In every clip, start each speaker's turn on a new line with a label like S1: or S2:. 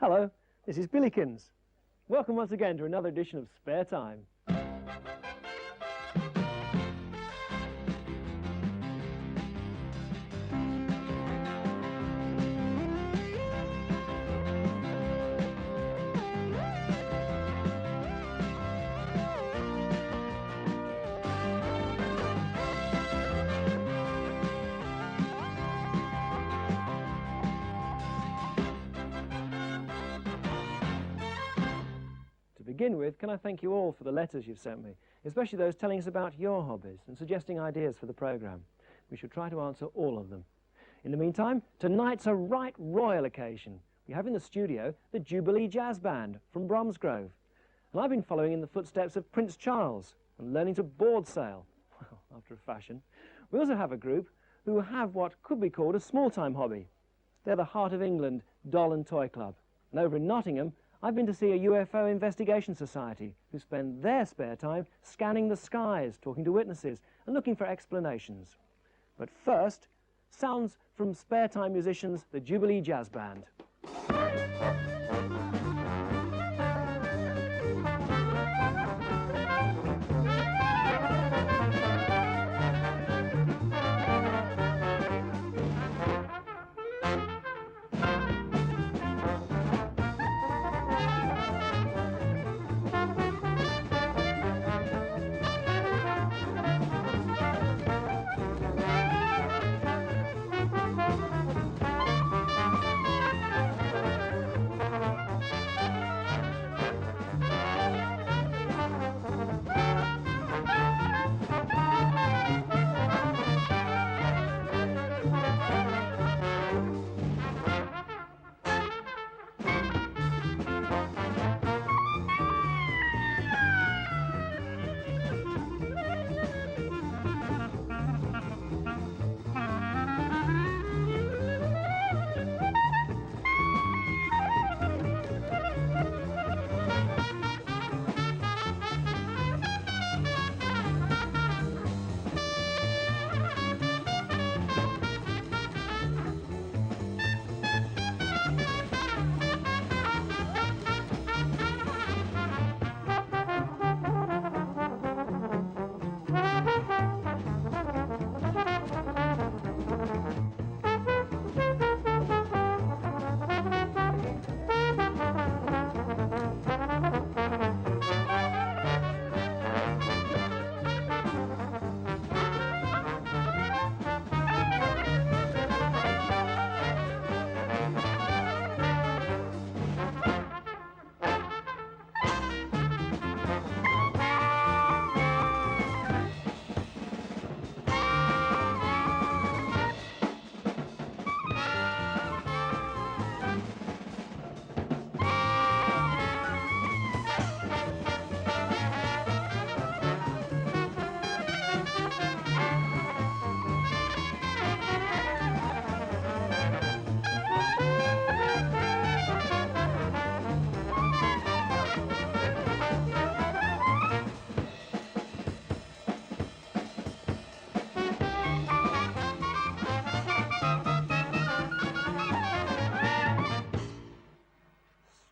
S1: Hello, this is Billykins. Welcome once again to another edition of Spare Time. To begin with, can I thank you all for the letters you've sent me, especially those telling us about your hobbies and suggesting ideas for the programme. We should try to answer all of them. In the meantime, tonight's a right royal occasion. We have in the studio the Jubilee Jazz Band from Bromsgrove. And I've been following in the footsteps of Prince Charles and learning to board sail, well, after a fashion. We also have a group who have what could be called a small-time hobby. They're the Heart of England Doll and Toy Club. And over in Nottingham, I've been to see a UFO investigation society who spend their spare time scanning the skies, talking to witnesses and looking for explanations. But first, sounds from spare time musicians, the Jubilee Jazz Band.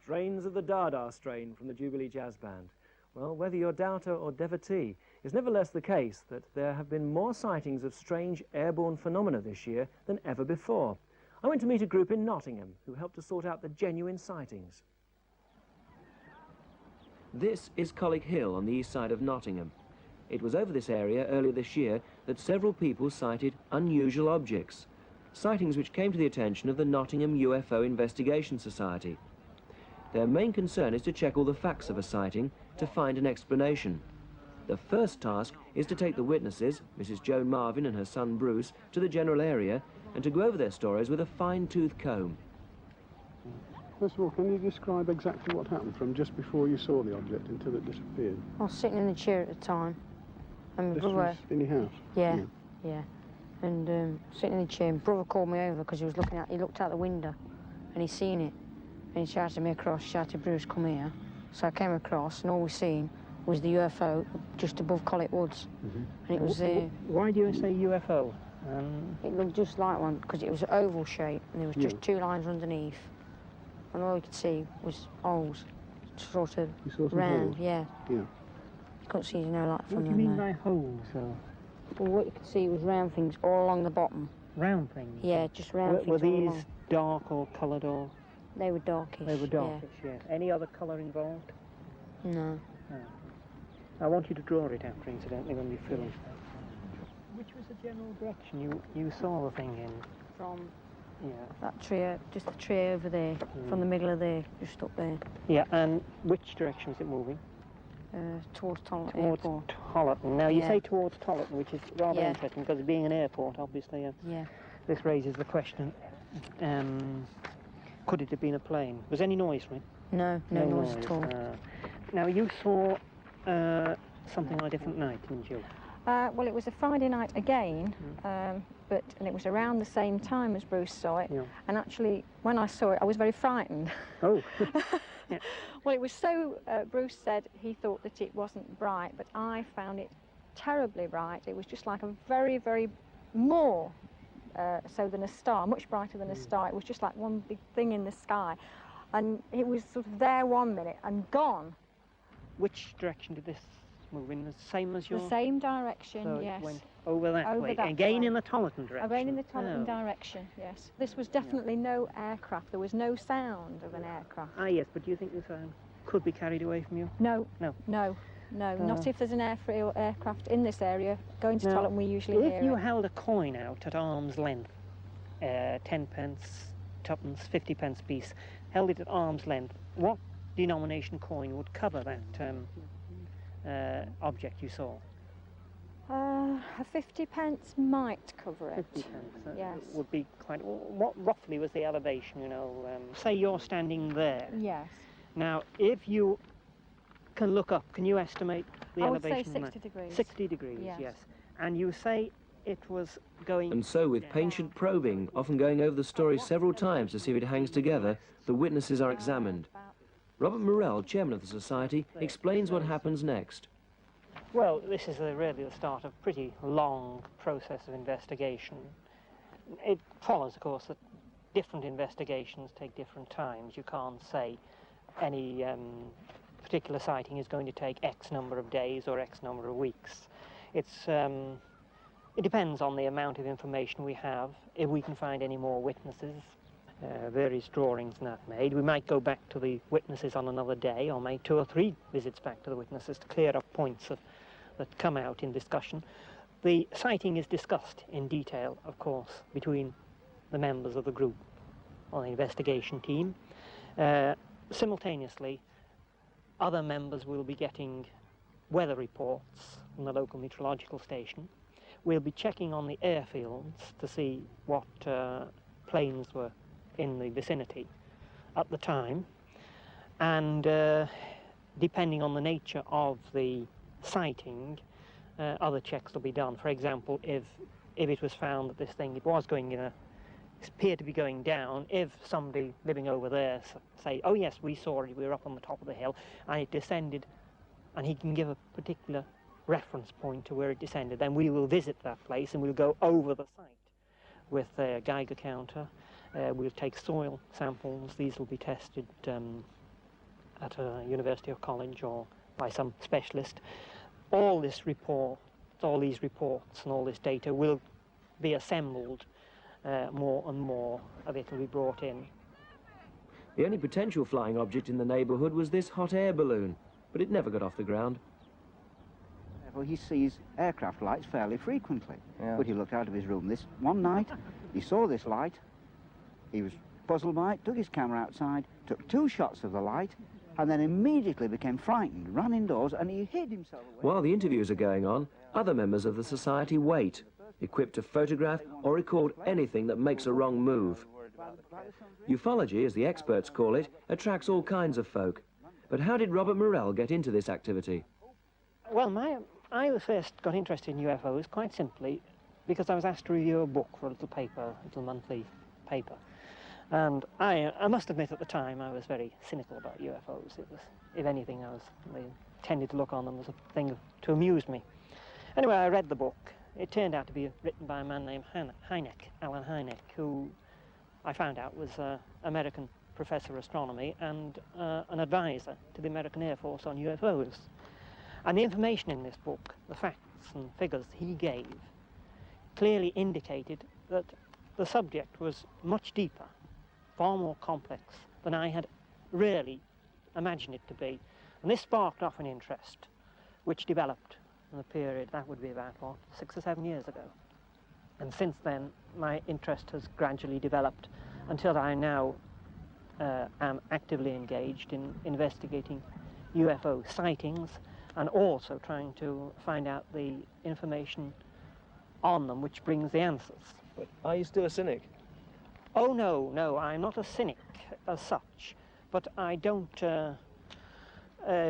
S1: Strains of the Dada strain from the Jubilee Jazz Band. Well, whether you're doubter or devotee, it's nevertheless the case that there have been more sightings of strange airborne phenomena this year than ever before. I went to meet a group in Nottingham who helped to sort out the genuine sightings. This is Colwick Hill on the east side of Nottingham. It was over this area earlier this year that several people sighted unusual objects, sightings which came to the attention of the Nottingham UFO Investigation Society. Their main concern is to check all the facts of a sighting to find an explanation. The first task is to take the witnesses, Mrs. Joan Marvin and her son Bruce, to the general area and to go over their stories with a fine-tooth comb.
S2: First of all, can you describe exactly what happened from just before you saw the object until it disappeared?
S3: I was sitting in the chair at the time. And my
S2: This
S3: brother...
S2: was in your house?
S3: Yeah. And sitting in the chair, my brother called me over because he looked out the window and he seen it. And he shouted me across, shouted, "Bruce, come here." So I came across and all we seen was the UFO just above Colwick Woods. And it was...
S1: Why do you say UFO?
S3: It looked just like one because it was an oval shape and there was just two lines underneath. and all you could see was holes, sort of
S2: You saw some
S3: round,
S2: holes?
S3: yeah.
S2: Yeah.
S3: You couldn't see, you know, like from
S4: What do you mean by holes?
S3: Well, what you could see was round things all along the bottom.
S4: Round things?
S3: Yeah, just round things
S4: Were
S3: all
S4: these
S3: along.
S4: dark or coloured or...?
S3: They were darkish.
S4: They were darkish, yes. Any other colour involved?
S3: Yeah. No.
S4: No. I want you to draw it after, incidentally, when we film. Which was the general direction you saw the thing in?
S3: From
S4: Yeah.
S3: that tree, just the tree over there, from the middle of there, just up there.
S4: Yeah, and which direction is it moving?
S3: Towards Tollerton
S4: Towards
S3: Airport.
S4: Tollerton. Now, you
S3: Yeah.
S4: say towards Tollerton, which is rather
S3: Yeah.
S4: interesting, because being an airport, obviously,
S3: Yeah.
S4: this raises the question, could it have been a plane? Was any noise from it?
S3: No, no noise at all.
S4: Now, you saw something on a different night, didn't you?
S3: Well, it was a Friday night again, and it was around the same time as Bruce saw it.
S4: Yeah.
S3: And actually, when I saw it, I was very frightened.
S4: Oh. Yeah.
S3: Well, it was so, Bruce said he thought that it wasn't bright, but I found it terribly bright. It was just like a very, very more so than a star, much brighter than a star. It was just like one big thing in the sky. And it was sort of there 1 minute and gone.
S4: Which direction did this move in? The same as your...
S3: The same direction,
S4: So
S3: yes.
S4: it went over that
S3: Over
S4: way.
S3: that
S4: Again
S3: way.
S4: in the Tollerton direction.
S3: Again in the Tollerton
S4: Oh.
S3: direction, yes. This was definitely no aircraft. There was no sound of an aircraft.
S4: Ah, yes, but do you think the sound could be carried away from you?
S3: No,
S4: No.
S3: no, no. Not if there's an aircraft in this area. Going to
S4: Now,
S3: Tollerton, we usually hear
S4: if you
S3: it.
S4: held a coin out at arm's length, 10 pence, tuppence, 50 pence piece, held it at arm's length, what denomination coin would cover that object you saw?
S3: A 50 pence might cover it.
S4: 50 pence. That
S3: Yes.
S4: would be quite... What roughly was the elevation, you know? Say you're standing there.
S3: Yes.
S4: Now, if you can look up, can you estimate the
S3: I would say
S4: elevation?
S3: 60 degrees.
S4: 60 degrees,
S3: Yes.
S4: yes. And you say it was going...
S1: And so, with patient probing, often going over the story several times to see if it hangs together, the witnesses are examined. Robert Morrell, chairman of the Society, explains what happens next.
S4: Well, this is really the start of a pretty long process of investigation. It follows, of course, that different investigations take different times. You can't say any particular sighting is going to take X number of days or X number of weeks. It depends on the amount of information we have, if we can find any more witnesses, various drawings and that made. We might go back to the witnesses on another day or make 2 or 3 visits back to the witnesses to clear up points that come out in discussion. The sighting is discussed in detail, of course, between the members of the group or the investigation team. Simultaneously, other members will be getting weather reports from the local meteorological station. We'll be checking on the airfields to see what planes were in the vicinity at the time, and depending on the nature of the sighting, other checks will be done. For example, if it was found that this thing was appeared to be going down, if somebody living over there say, oh yes, we saw it, we were up on the top of the hill and it descended, and he can give a particular reference point to where it descended, then we will visit that place and we'll go over the site with a Geiger counter. We'll take soil samples. These will be tested at a university or college or by some specialist. All these reports and all this data will be assembled. More and more of it will be brought in.
S1: The only potential flying object in the neighbourhood was this hot air balloon, but it never got off the ground.
S5: Well, he sees aircraft lights fairly frequently.
S6: Yeah.
S5: But he looked out of his room this one night, he saw this light, he was puzzled by it, took his camera outside, took 2 shots of the light, and then immediately became frightened, ran indoors, and he hid himself away.
S1: While the interviews are going on, other members of the Society wait, equipped to photograph or record anything that makes a wrong move. Ufology, as the experts call it, attracts all kinds of folk. But how did Robert Morrell get into this activity?
S4: Well, I first got interested in UFOs quite simply because I was asked to review a book for a little paper, a little monthly paper. And I must admit at the time I was very cynical about UFOs. It was, if anything, I tended to look on them as a thing to amuse me. Anyway, I read the book. It turned out to be written by a man named Alan Hynek, who I found out was an American professor of astronomy and an advisor to the American Air Force on UFOs. And the information in this book, the facts and figures he gave, clearly indicated that the subject was much deeper, far more complex than I had really imagined it to be. And this sparked off an interest which developed in the period, that would be about, what, 6 or 7 years ago. And since then, my interest has gradually developed until I now am actively engaged in investigating UFO sightings and also trying to find out the information on them which brings the answers.
S1: But are you still a cynic?
S4: Oh, no, no, I'm not a cynic as such, but I don't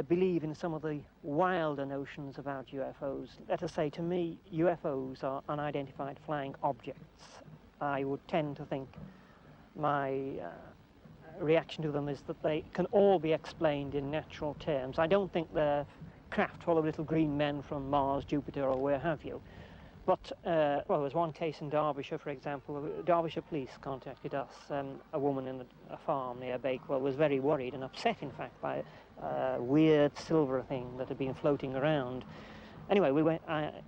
S4: believe in some of the wilder notions about UFOs. Let us say, to me, UFOs are unidentified flying objects. I would tend to think my reaction to them is that they can all be explained in natural terms. I don't think they're craft full of little green men from Mars, Jupiter, or where have you. But, well, there was one case in Derbyshire, for example. Derbyshire police contacted us. A woman in a farm near Bakewell was very worried and upset, in fact, by a weird silver thing that had been floating around. Anyway,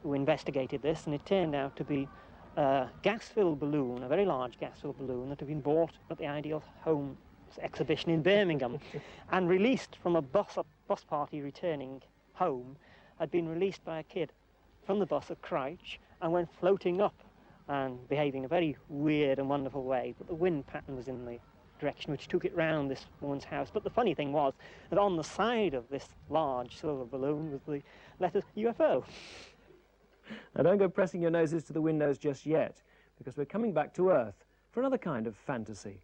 S4: we investigated this, and it turned out to be a gas-filled balloon, a very large gas-filled balloon that had been bought at the Ideal Holmes exhibition in Birmingham and released from a bus party returning home, had been released by a kid from the bus at Crouch and went floating up and behaving in a very weird and wonderful way. But the wind pattern was in the direction which took it round this woman's house. But the funny thing was that on the side of this large silver balloon was the letters UFO.
S1: Now don't go pressing your noses to the windows just yet, because we're coming back to Earth for another kind of fantasy.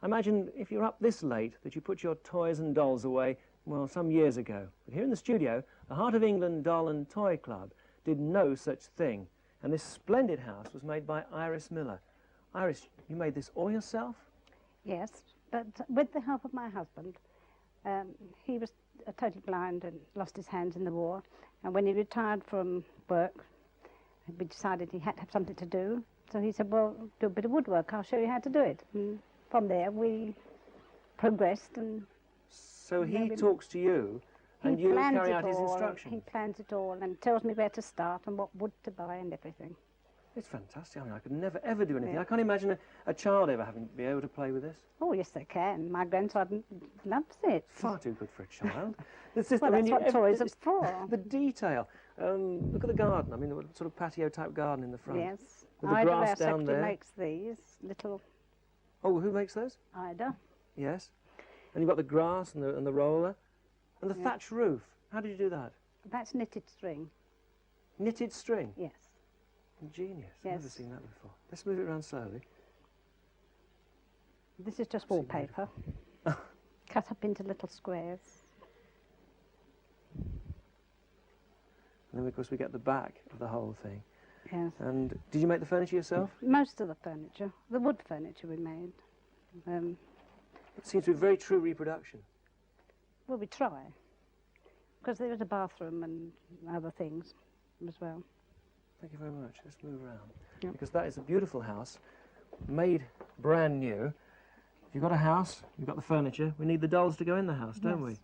S1: I imagine if you're up this late that you put your toys and dolls away, well, some years ago. But here in the studio, the Heart of England Doll and Toy Club did no such thing. And this splendid house was made by Iris Miller. Iris, you made this all yourself?
S6: Yes, but with the help of my husband. He was totally blind and lost his hands in the war. And when he retired from work, we decided he had to have something to do. So he said, well, do a bit of woodwork, I'll show you how to do it. And from there we progressed. And
S1: so he talks to you and you carry out his instructions?
S6: He plans it all and tells me where to start and what wood to buy and everything.
S1: It's fantastic. I mean, I could never, ever do anything. Yeah. I can't imagine a child ever having to be able to play with this.
S6: Oh, yes, they can. My grandson loves it.
S1: Far too good for a child.
S6: Well, that's what toys are for.
S1: The detail. Look at the garden. I mean, the sort of patio-type garden in the front.
S6: Yes.
S1: With the grass down there.
S6: Makes these little...
S1: Oh, who makes those?
S6: Ida.
S1: Yes. And you've got the grass and the roller. And the thatch roof. How did you do that?
S6: That's knitted string.
S1: Knitted string?
S6: Yes.
S1: Ingenious.
S6: Yes.
S1: I've never seen that before. Let's move it around slowly.
S6: This is just wallpaper. Cut up into little squares.
S1: And then, of course, we get the back of the whole thing.
S6: Yes.
S1: And did you make the furniture yourself?
S6: Most of the furniture. The wood furniture we made.
S1: It seems to be very true reproduction.
S6: Well, we try. Because there is a bathroom and other things as well.
S1: Thank you very much. Let's move around.
S6: Yep.
S1: Because that is a beautiful house, made brand new. If you've got a house, you've got the furniture, we need the dolls to go in the house, don't we?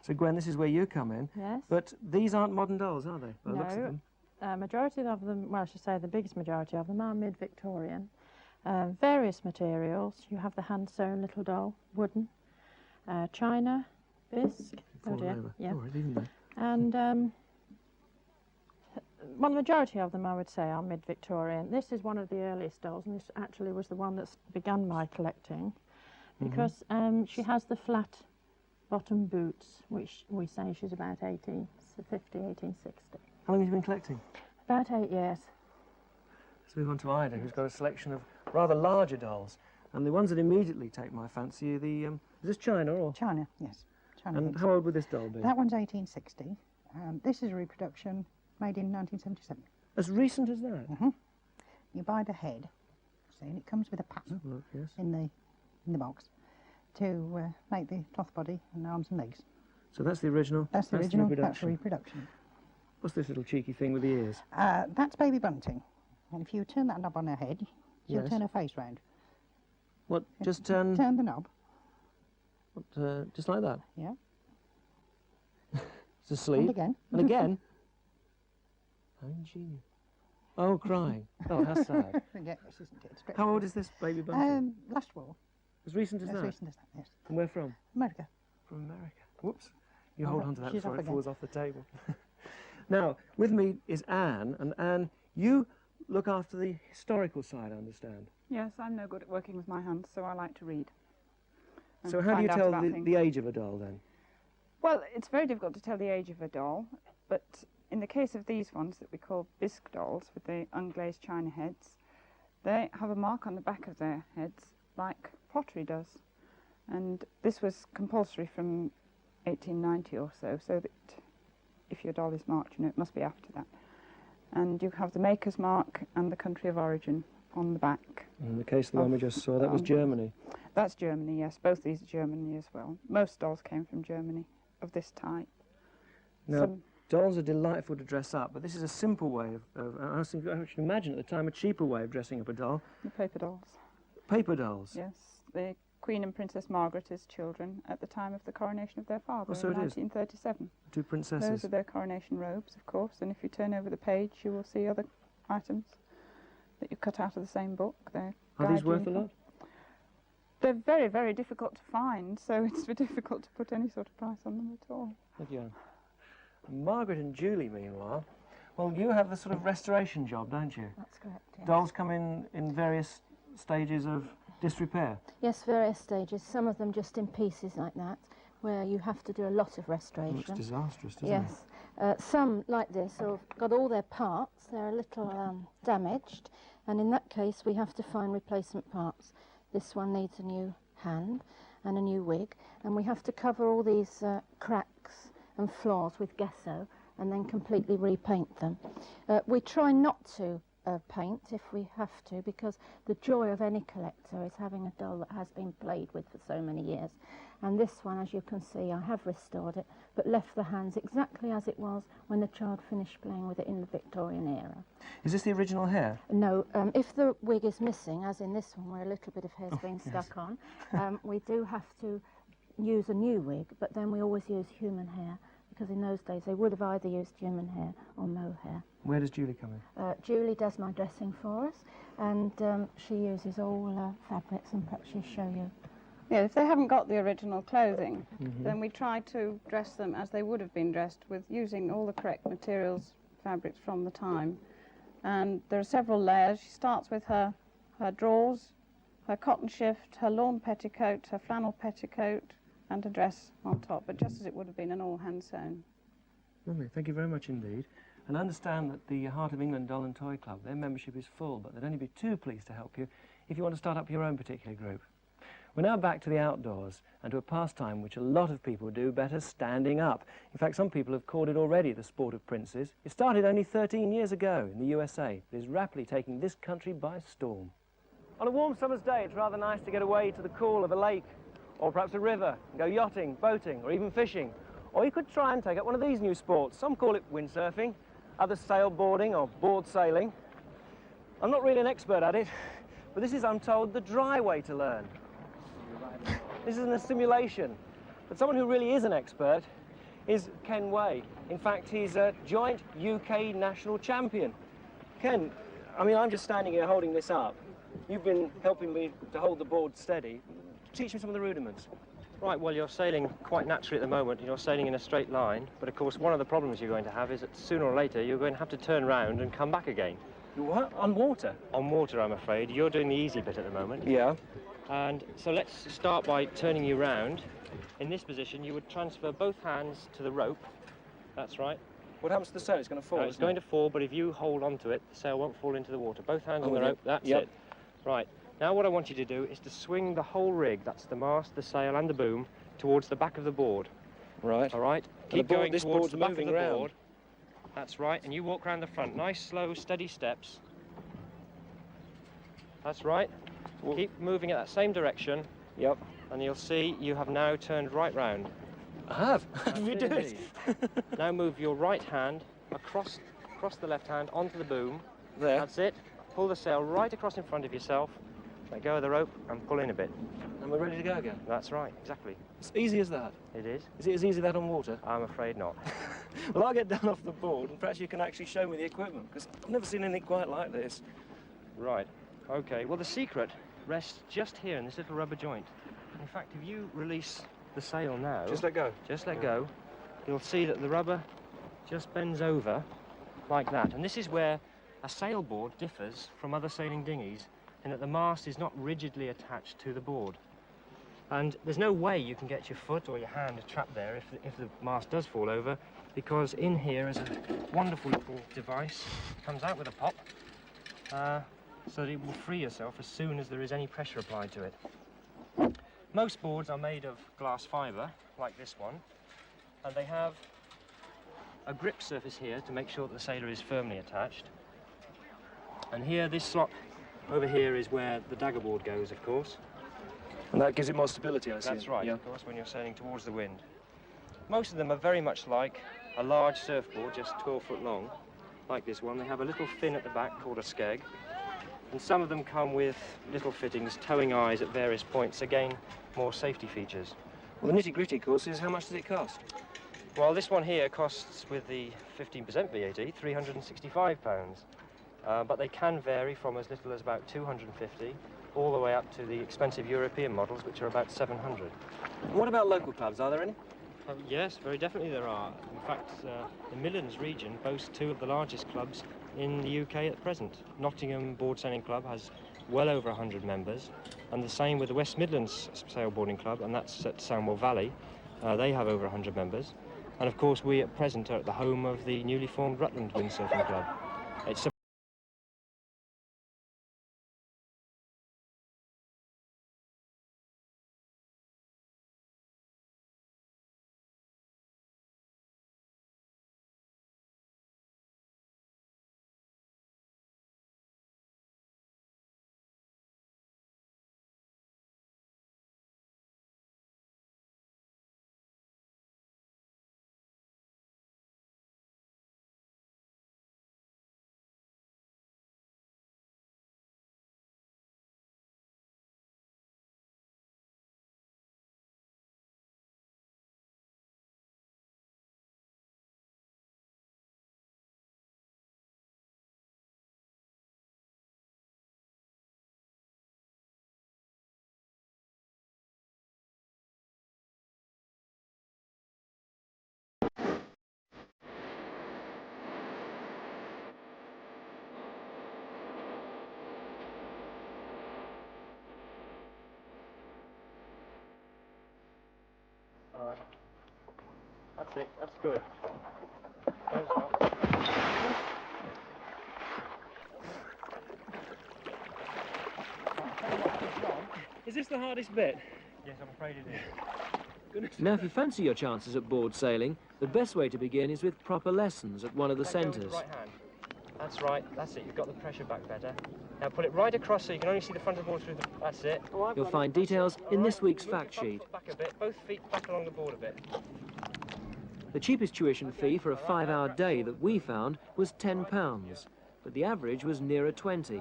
S1: So, Gwen, this is where you come in.
S7: Yes.
S1: But these aren't modern dolls, are they? By the looks of them.
S7: Majority of them, well, I should say the biggest majority of them are mid-Victorian. Various materials. You have the hand-sewn little doll, wooden, china, bisque. Oh dear. Yeah.
S1: All right, even there.
S7: And well, the majority of them, I would say, are mid-Victorian. This is one of the earliest dolls, and this actually was the one that's begun my collecting, because she has the flat bottom boots, which we say she's about 1850, 1860.
S1: How long have you been collecting?
S7: About 8 years.
S1: Let's move on to Ida, who's got a selection of rather larger dolls. And the ones that immediately take my fancy are the... is this china or...?
S8: China, yes. China.
S1: And how old would this doll be?
S8: That one's 1860. This is a reproduction made in 1977.
S1: As recent as that?
S8: You buy the head, see, and it comes with a pattern
S1: Look, yes.
S8: in the box to make the cloth body and arms and legs.
S1: So that's the original?
S8: That's the original, that's the reproduction.
S1: What's this little cheeky thing with the ears?
S8: That's baby bunting. And if you turn that knob on her head, she'll turn her face round.
S1: What, just turn...
S8: Turn the knob.
S1: What, just like that?
S8: Yeah.
S1: It's asleep.
S8: And again.
S1: And again? How ingenious. Oh, crying. Oh, how sad.
S8: Yes, isn't it?
S1: How old is this baby bunting?
S8: Last war.
S1: As recent as
S8: As
S1: that?
S8: recent as that, yes.
S1: And where from?
S8: America.
S1: From America. Whoops. You
S8: Oh,
S1: hold on to that
S8: she's
S1: before
S8: off
S1: it
S8: again.
S1: falls off the table. Now, with me is Anne, and Anne, you look after the historical side, I understand.
S9: Yes, I'm no good at working with my hands, so I like to read. and
S1: So how do you
S9: find out
S1: tell
S9: about things.
S1: the age of a doll, then?
S9: Well, it's very difficult to tell the age of a doll, but in the case of these ones that we call bisque dolls with the unglazed china heads, they have a mark on the back of their heads like pottery does. And this was compulsory from 1890 or so, so that if your doll is marked, you know, it must be after that. And you have the maker's mark and the country of origin on the back.
S1: In the case of the one we just saw, that was Germany.
S9: That's Germany, yes. Both these are Germany as well. Most dolls came from Germany of this type.
S1: Now, dolls are delightful to dress up, but this is a simple way of I was thinking, I should imagine at the time, a cheaper way of dressing up a doll.
S9: The paper dolls.
S1: Paper dolls?
S9: Yes. The Queen and Princess Margaret's children at the time of the coronation of their father
S1: so
S9: in
S1: it is.
S9: 1937.
S1: Two princesses.
S9: Those are their coronation robes, of course, and if you turn over the page, you will see other items that you cut out of the same book.
S1: Are these worth a lot?
S9: They're very, very difficult to find, so it's difficult to put any sort of price on them at all.
S1: Thank you. Margaret and Julie, meanwhile, well, you have the sort of restoration job, don't you?
S10: That's correct, yes.
S1: Dolls come in various stages of disrepair.
S10: Yes, various stages. Some of them just in pieces like that, where you have to do a lot of restoration.
S1: Looks disastrous, doesn't
S10: yes. Some, like this, have got all their parts. They're a little damaged, and in that case we have to find replacement parts. This one needs a new hand and a new wig, and we have to cover all these cracks and flaws with gesso and then completely repaint them. We try not to paint if we have to, because the joy of any collector is having a doll that has been played with for so many years. And this one, as you can see, I have restored it, but left the hands exactly as it was when the child finished playing with it in the Victorian era.
S1: Is this the original hair?
S10: No, if the wig is missing, as in this one where a little bit of hair's been stuck on, we do have to use a new wig, but then we always use human hair, because in those days they would have either used human hair or mohair.
S1: Where does Julie come in?
S10: Julie does my dressing for us, and she uses all fabrics, and perhaps she'll show you.
S9: Yeah, if they haven't got the original clothing, then we try to dress them as they would have been dressed, with using all the correct materials, fabrics from the time. And there are several layers. She starts with her drawers, her cotton shift, her lawn petticoat, her flannel petticoat, and a dress on top, but just as it would have been an all hand sewn.
S1: Lovely, thank you very much indeed. And I understand that the Heart of England Doll and Toy Club, their membership is full, but they'd only be too pleased to help you if you want to start up your own particular group. We're now back to the outdoors and to a pastime which a lot of people do better standing up. In fact, some people have called it already the sport of princes. It started only 13 years ago in the USA, but is rapidly taking this country by storm. On a warm summer's day, it's rather nice to get away to the cool of a lake, or perhaps a river, and go yachting, boating, or even fishing. Or you could try and take up one of these new sports. Some call it windsurfing, others sailboarding or board sailing. I'm not really an expert at it, but this is, I'm told, the dry way to learn. This isn't a simulation, but someone who really is an expert is Ken Way. In fact, he's a joint UK national champion. Ken, I mean, I'm just standing here holding this up. You've been helping me to hold the board steady. Teach me some of the rudiments.
S11: Right, well, you're sailing quite naturally at the moment. You're sailing in a straight line, but of course one of the problems you're going to have is that sooner or later you're going to have to turn round and come back again.
S1: What? On water?
S11: On water, I'm afraid. You're doing the easy bit at the moment.
S1: Yeah.
S11: And so let's start by turning you round. In this position, you would transfer both hands to the rope. That's right.
S1: What happens to the sail? It's going to fall,
S11: No, it's going to fall, but if you hold on to it, the sail won't fall into the water. Both hands on the rope, that's it. Right. Now what I want you to do is to swing the whole rig, that's the mast, the sail and the boom, towards the back of the board.
S1: Right.
S11: All right? Keep going
S1: this
S11: towards
S1: board's
S11: the back of
S1: moving
S11: the
S1: round.
S11: board. That's right, and you walk round the front. Nice, slow, steady steps. That's right. Keep moving at that same direction.
S1: Yep.
S11: And you'll see you have now turned right round.
S1: I have. How did you do it?
S11: Now move your right hand across the left hand onto the boom.
S1: There.
S11: That's it. Pull the sail right across in front of yourself. Let go of the rope and pull in a bit.
S1: and we're ready to go again.
S11: That's right, exactly.
S1: It's easy as that.
S11: It is.
S1: Is it as easy as that on water?
S11: I'm afraid not.
S1: Well, I'll get down off the board and perhaps you can actually show me the equipment, because I've never seen anything quite like this.
S11: Right. Okay. Well, the secret rests just here in this little rubber joint. In fact, if you release the sail now...
S1: Just let go.
S11: Just let go. You'll see that the rubber just bends over like that. And this is where a sailboard differs from other sailing dinghies in that the mast is not rigidly attached to the board. And there's no way you can get your foot or your hand trapped there if the mast does fall over, because in here is a wonderful little device. It comes out with a pop, so that it will free yourself as soon as there is any pressure applied to it. Most boards are made of glass fibre, like this one, and they have a grip surface here to make sure that the sailor is firmly attached. And here, this slot over here is where the dagger board goes, of course.
S1: And that gives it more stability, I see.
S11: That's right,
S1: yeah.
S11: of course, when you're sailing towards the wind. Most of them are very much like a large surfboard, just 12 foot long, like this one. They have a little fin at the back called a skeg, and some of them come with little fittings, towing eyes at various points, again, more safety features.
S1: Well, the nitty-gritty, of course, is how much does it cost?
S11: Well, this one here costs, with the 15% VAT, £365. But they can vary from as little as about 250 all the way up to the expensive European models, which are about 700.
S1: And what about local clubs? Are there any?
S11: Yes, very definitely there are. In fact, the Midlands region boasts two of the largest clubs in the UK at present. Nottingham Board Sailing Club has well over 100 members, and the same with the West Midlands Sailboarding Club, and that's at Sandwell Valley. They have over 100 members. And of course, we at present are at the home of the newly formed Rutland Windsurfing Club. It's That's it, that's good.
S1: Is this the hardest bit?
S11: Yes, I'm afraid it is.
S1: Goodness.
S12: Now, if you fancy your chances at board sailing, the best way to begin is with proper lessons at one of the
S11: Let go with
S12: centres.
S11: the right hand. That's right, that's it, you've got the pressure back better. Now put it right across so you can only see the front of the board through the... That's it.
S12: You'll find details in this week's
S11: Move
S12: fact
S11: your front
S12: sheet.
S11: foot back a bit, both feet back along the board a bit.
S12: The cheapest tuition fee for a 5-hour day that we found was £10, but the average was nearer 20.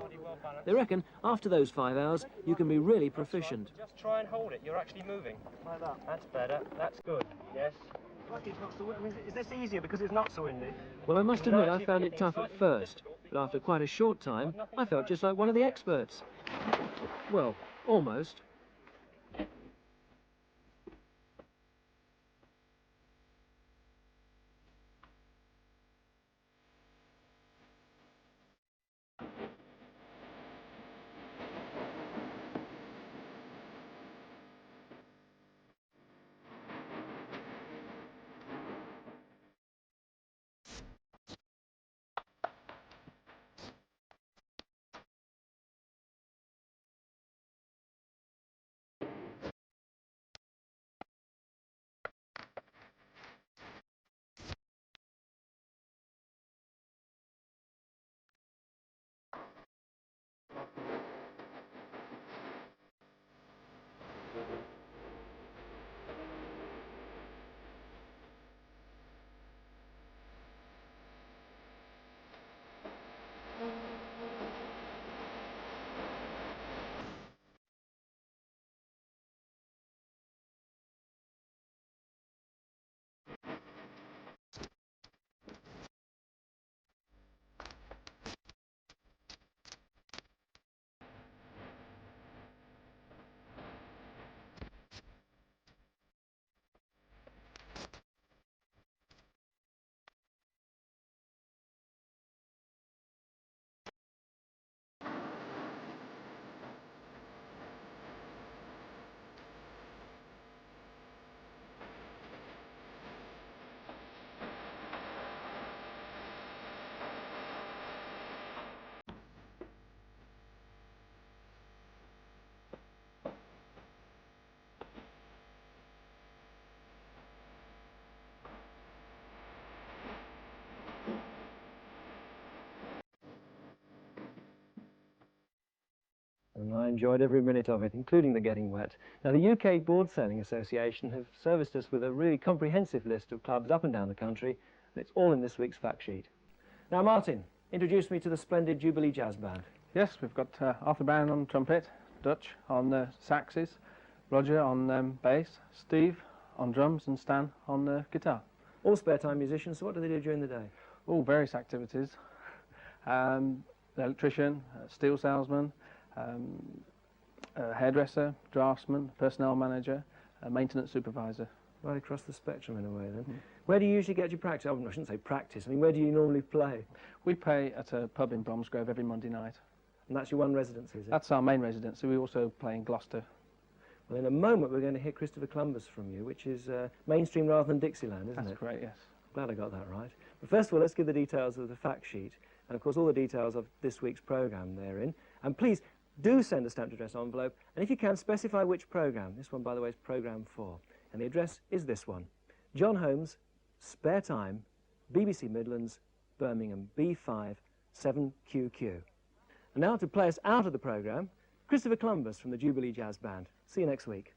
S12: They reckon after those 5 hours you can be really proficient.
S11: Just try and hold it, you're actually moving. Like that. That's better, that's good, yes.
S1: Like it's not so windy. I mean, is this easier because it's not so windy?
S12: Well, I must admit I found it tough at first, but after quite a short time I felt just like one of the experts. Well, almost.
S1: and I enjoyed every minute of it, including the getting wet. Now, the UK Board Sailing Association have serviced us with a really comprehensive list of clubs up and down the country, and it's all in this week's fact sheet. Now, Martin, introduce me to the splendid Jubilee Jazz Band.
S13: Yes, we've got Arthur Brown on trumpet, Dutch on saxes, Roger on bass, Steve on drums, and Stan on guitar.
S1: All spare-time musicians, so what do they do during the day?
S13: All various activities. Electrician, steel salesman, hairdresser, draftsman, personnel manager, maintenance supervisor.
S1: Right across the spectrum in a way then. Where do you usually get your practice? Oh, I shouldn't say practice, I mean, where do you normally play?
S13: We play at a pub in Bromsgrove every Monday night.
S1: And that's your one residency, is it?
S13: That's our main residency. We also play in Gloucester.
S1: Well, in a moment we're going to hear Christopher Columbus from you, which is mainstream rather than Dixieland, isn't it?
S13: That's correct, yes.
S1: Glad I got that right. But first of all, let's give the details of the fact sheet, and of course all the details of this week's programme therein. And please do send a stamped address envelope, and if you can, specify which programme. This one, by the way, is programme 4. And the address is this one. John Holmes, Sparetime, BBC Midlands, Birmingham, B5 7QQ. And now to play us out of the programme, Christopher Columbus from the Jubilee Jazz Band. See you next week.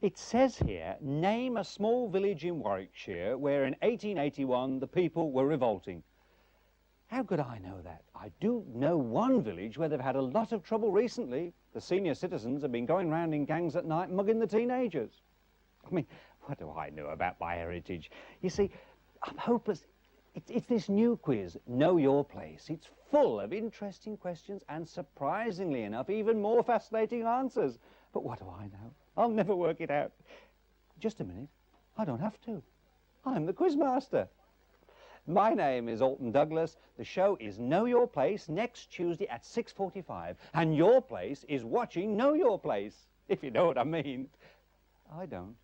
S14: It says here, name a small village in Warwickshire where in 1881 the people were revolting. How could I know that? I do know one village where they've had a lot of trouble recently. The senior citizens have been going round in gangs at night mugging the teenagers. I mean, what do I know about my heritage? You see, I'm hopeless. It's this new quiz, Know Your Place. It's full of interesting questions and, surprisingly enough, even more fascinating answers. But what do I know? I'll never work it out. Just a minute. I don't have to. I'm the quizmaster. My name is Alton Douglas. The show is Know Your Place next Tuesday at 6:45. And your place is watching Know Your Place, if you know what I mean. I don't.